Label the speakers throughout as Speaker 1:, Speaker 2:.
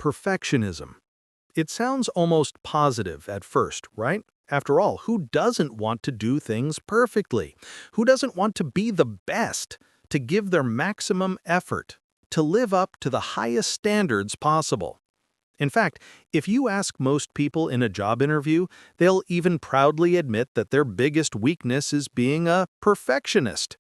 Speaker 1: Perfectionism. It sounds almost positive at first, right? After all, who doesn't want to do things perfectly? Who doesn't want to be the best, to give their maximum effort, to live up to the highest standards possible? In fact, if you ask most people in a job interview, they'll even proudly admit that their biggest weakness is being a perfectionist.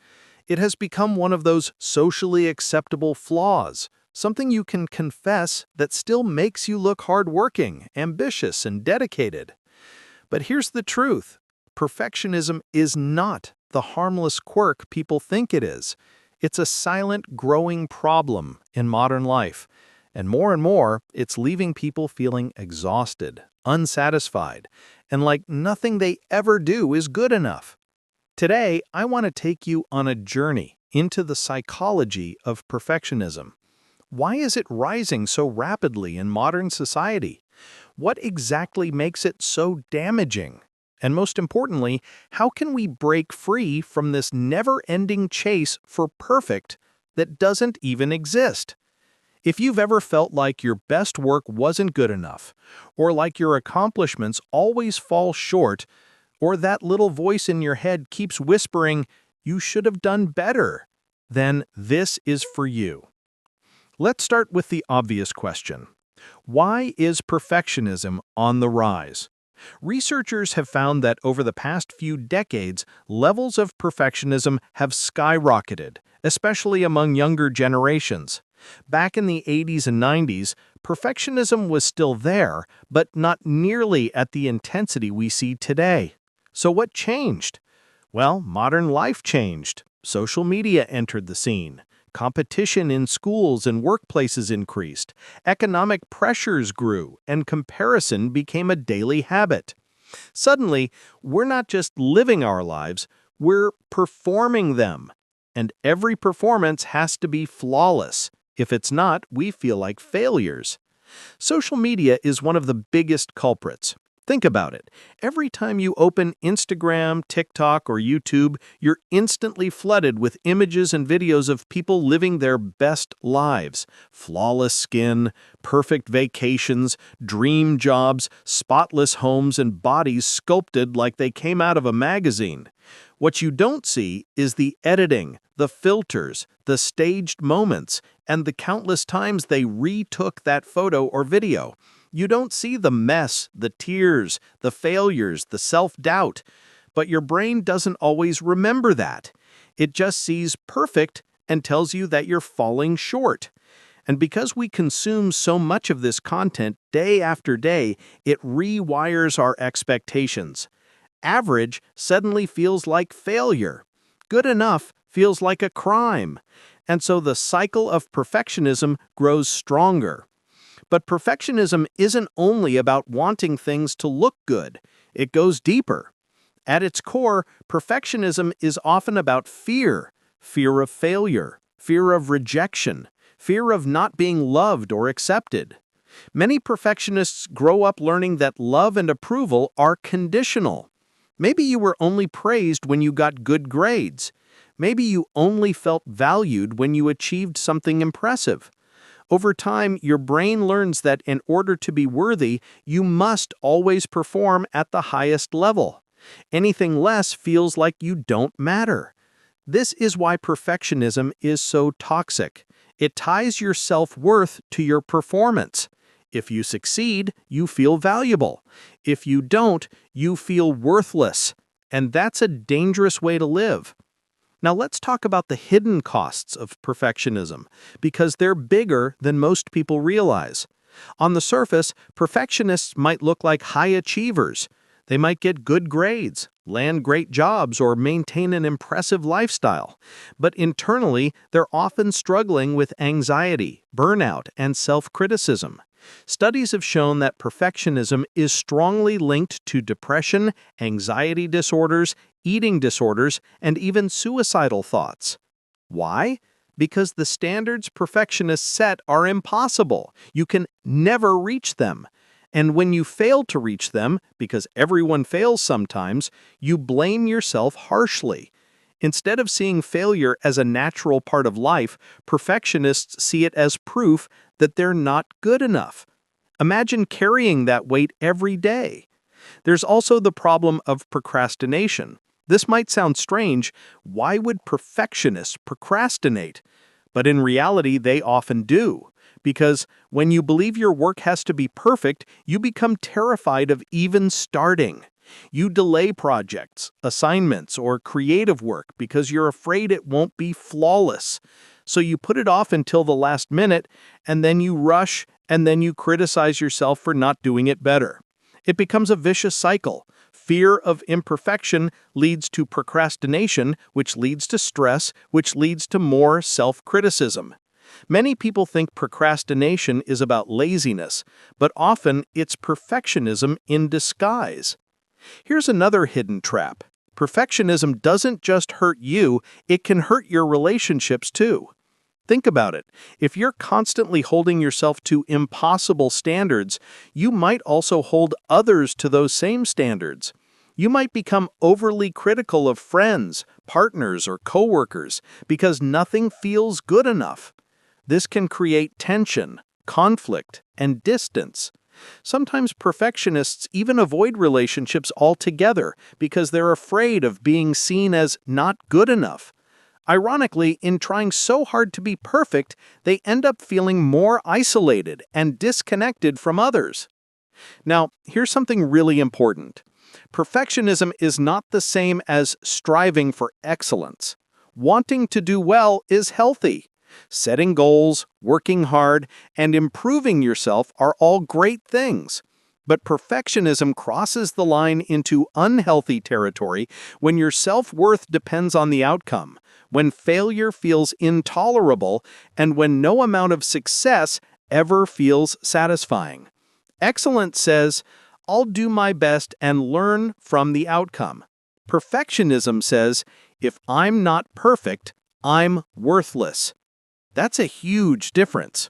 Speaker 1: It has become one of those socially acceptable flaws, something you can confess that still makes you look hardworking, ambitious, and dedicated. But here's the truth. Perfectionism is not the harmless quirk people think it is. It's a silent, growing problem in modern life. And more, it's leaving people feeling exhausted, unsatisfied, and like nothing they ever do is good enough. Today, I want to take you on a journey into the psychology of perfectionism. Why is it rising so rapidly in modern society? What exactly makes it so damaging? And most importantly, how can we break free from this never-ending chase for perfect that doesn't even exist? If you've ever felt like your best work wasn't good enough, or like your accomplishments always fall short, or that little voice in your head keeps whispering, "You should have done better," then this is for you. Let's start with the obvious question. Why is perfectionism on the rise? Researchers have found that over the past few decades, levels of perfectionism have skyrocketed, especially among younger generations. Back in the 80s and 90s, perfectionism was still there, but not nearly at the intensity we see today. So what changed? Well, modern life changed. Social media entered the scene. Competition in schools and workplaces increased. Economic pressures grew, and comparison became a daily habit. Suddenly, we're not just living our lives, we're performing them. And every performance has to be flawless. If it's not, we feel like failures. Social media is one of the biggest culprits. Think about it. Every time you open Instagram, TikTok, or YouTube, you're instantly flooded with images and videos of people living their best lives. Flawless skin, perfect vacations, dream jobs, spotless homes, and bodies sculpted like they came out of a magazine. What you don't see is the editing, the filters, the staged moments, and the countless times they retook that photo or video. You don't see the mess, the tears, the failures, the self-doubt. But your brain doesn't always remember that. It just sees perfect and tells you that you're falling short. And because we consume so much of this content day after day, it rewires our expectations. Average suddenly feels like failure. Good enough feels like a crime. And so the cycle of perfectionism grows stronger. But perfectionism isn't only about wanting things to look good. It goes deeper. At its core, perfectionism is often about fear. Fear of failure, fear of rejection, fear of not being loved or accepted. Many perfectionists grow up learning that love and approval are conditional. Maybe you were only praised when you got good grades. Maybe you only felt valued when you achieved something impressive. Over time, your brain learns that in order to be worthy, you must always perform at the highest level. Anything less feels like you don't matter. This is why perfectionism is so toxic. It ties your self-worth to your performance. If you succeed, you feel valuable. If you don't, you feel worthless. And that's a dangerous way to live. Now let's talk about the hidden costs of perfectionism, because they're bigger than most people realize. On the surface, perfectionists might look like high achievers. They might get good grades, land great jobs, or maintain an impressive lifestyle. But internally, they're often struggling with anxiety, burnout, and self-criticism. Studies have shown that perfectionism is strongly linked to depression, anxiety disorders, eating disorders, and even suicidal thoughts. Why? Because the standards perfectionists set are impossible. You can never reach them. And when you fail to reach them, because everyone fails sometimes, you blame yourself harshly. Instead of seeing failure as a natural part of life, perfectionists see it as proof that they're not good enough. Imagine carrying that weight every day. There's also the problem of procrastination. This might sound strange. Why would perfectionists procrastinate? But in reality, they often do. Because when you believe your work has to be perfect, you become terrified of even starting. You delay projects, assignments, or creative work because you're afraid it won't be flawless. So you put it off until the last minute, and then you rush, and then you criticize yourself for not doing it better. It becomes a vicious cycle. Fear of imperfection leads to procrastination, which leads to stress, which leads to more self-criticism. Many people think procrastination is about laziness, but often it's perfectionism in disguise. Here's another hidden trap. Perfectionism doesn't just hurt you, it can hurt your relationships too. Think about it. If you're constantly holding yourself to impossible standards, you might also hold others to those same standards. You might become overly critical of friends, partners, or coworkers because nothing feels good enough. This can create tension, conflict, and distance. Sometimes perfectionists even avoid relationships altogether because they're afraid of being seen as not good enough. Ironically, in trying so hard to be perfect, they end up feeling more isolated and disconnected from others. Now, here's something really important. Perfectionism is not the same as striving for excellence. Wanting to do well is healthy. Setting goals, working hard, and improving yourself are all great things. But perfectionism crosses the line into unhealthy territory when your self-worth depends on the outcome, when failure feels intolerable, and when no amount of success ever feels satisfying. Excellence says, I'll do my best and learn from the outcome. Perfectionism says, if I'm not perfect, I'm worthless. That's a huge difference.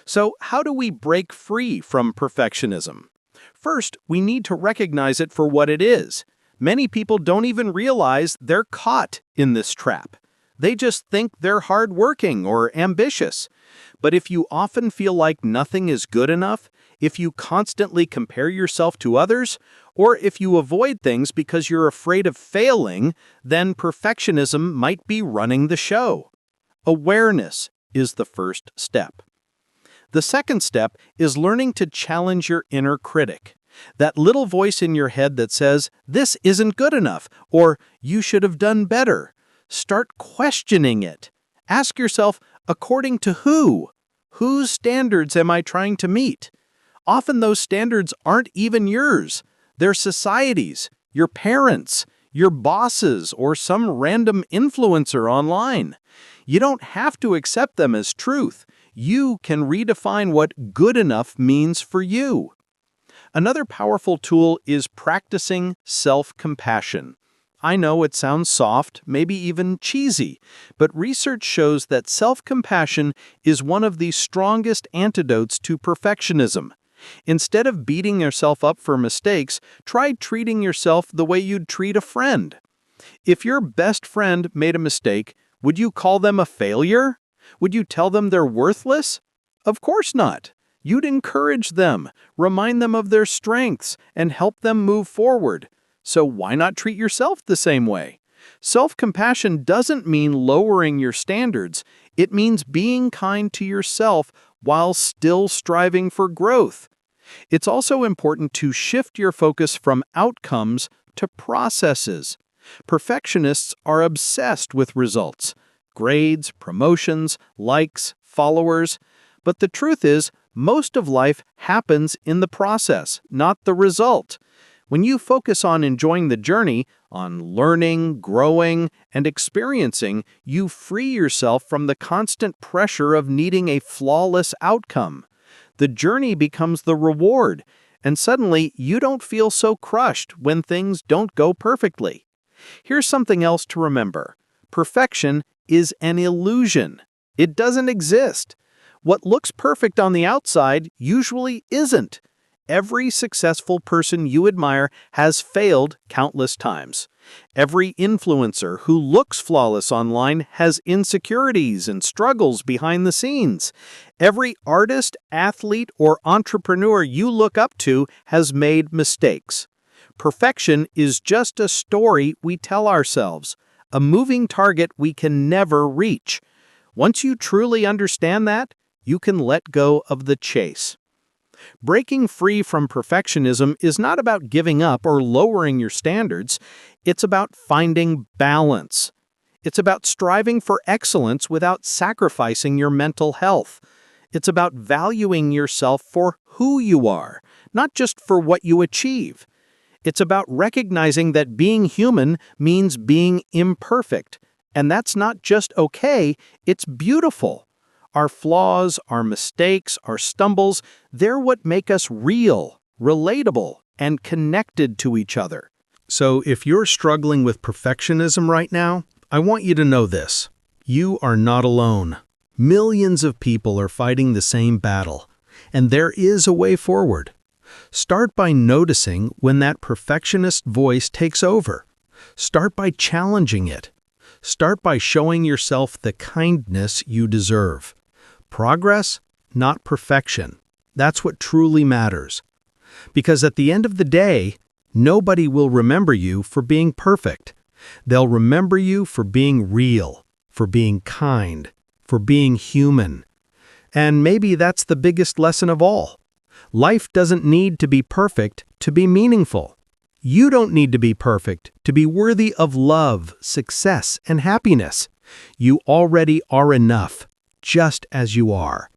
Speaker 1: So, how do we break free from perfectionism? First, we need to recognize it for what it is. Many people don't even realize they're caught in this trap. They just think they're hardworking or ambitious. But if you often feel like nothing is good enough, if you constantly compare yourself to others, or if you avoid things because you're afraid of failing, then perfectionism might be running the show. Awareness is the first step. The second step is learning to challenge your inner critic. That little voice in your head that says, this isn't good enough, or you should have done better. Start questioning it. Ask yourself, according to who? Whose standards am I trying to meet? Often those standards aren't even yours. They're society's, your parents', your bosses, or some random influencer online. You don't have to accept them as truth. You can redefine what good enough means for you. Another powerful tool is practicing self-compassion. I know it sounds soft, maybe even cheesy, but research shows that self-compassion is one of the strongest antidotes to perfectionism. Instead of beating yourself up for mistakes, try treating yourself the way you'd treat a friend. If your best friend made a mistake, would you call them a failure? Would you tell them they're worthless? Of course not. You'd encourage them, remind them of their strengths, and help them move forward. So why not treat yourself the same way? Self-compassion doesn't mean lowering your standards. It means being kind to yourself while still striving for growth. It's also important to shift your focus from outcomes to processes. Perfectionists are obsessed with results, grades, promotions, likes, followers. But the truth is, most of life happens in the process, not the result. When you focus on enjoying the journey, on learning, growing, and experiencing, you free yourself from the constant pressure of needing a flawless outcome. The journey becomes the reward, and suddenly you don't feel so crushed when things don't go perfectly. Here's something else to remember. Perfection is an illusion. It doesn't exist. What looks perfect on the outside usually isn't. Every successful person you admire has failed countless times. Every influencer who looks flawless online has insecurities and struggles behind the scenes. Every artist, athlete, or entrepreneur you look up to has made mistakes. Perfection is just a story we tell ourselves, a moving target we can never reach. Once you truly understand that, you can let go of the chase. Breaking free from perfectionism is not about giving up or lowering your standards. It's about finding balance. It's about striving for excellence without sacrificing your mental health. It's about valuing yourself for who you are, not just for what you achieve. It's about recognizing that being human means being imperfect. And that's not just okay, it's beautiful. Our flaws, our mistakes, our stumbles, they're what make us real, relatable, and connected to each other. So if you're struggling with perfectionism right now, I want you to know this. You are not alone. Millions of people are fighting the same battle, and there is a way forward. Start by noticing when that perfectionist voice takes over. Start by challenging it. Start by showing yourself the kindness you deserve. Progress, not perfection. That's what truly matters. Because at the end of the day, nobody will remember you for being perfect. They'll remember you for being real, for being kind, for being human. And maybe that's the biggest lesson of all. Life doesn't need to be perfect to be meaningful. You don't need to be perfect to be worthy of love, success, and happiness. You already are enough, just as you are.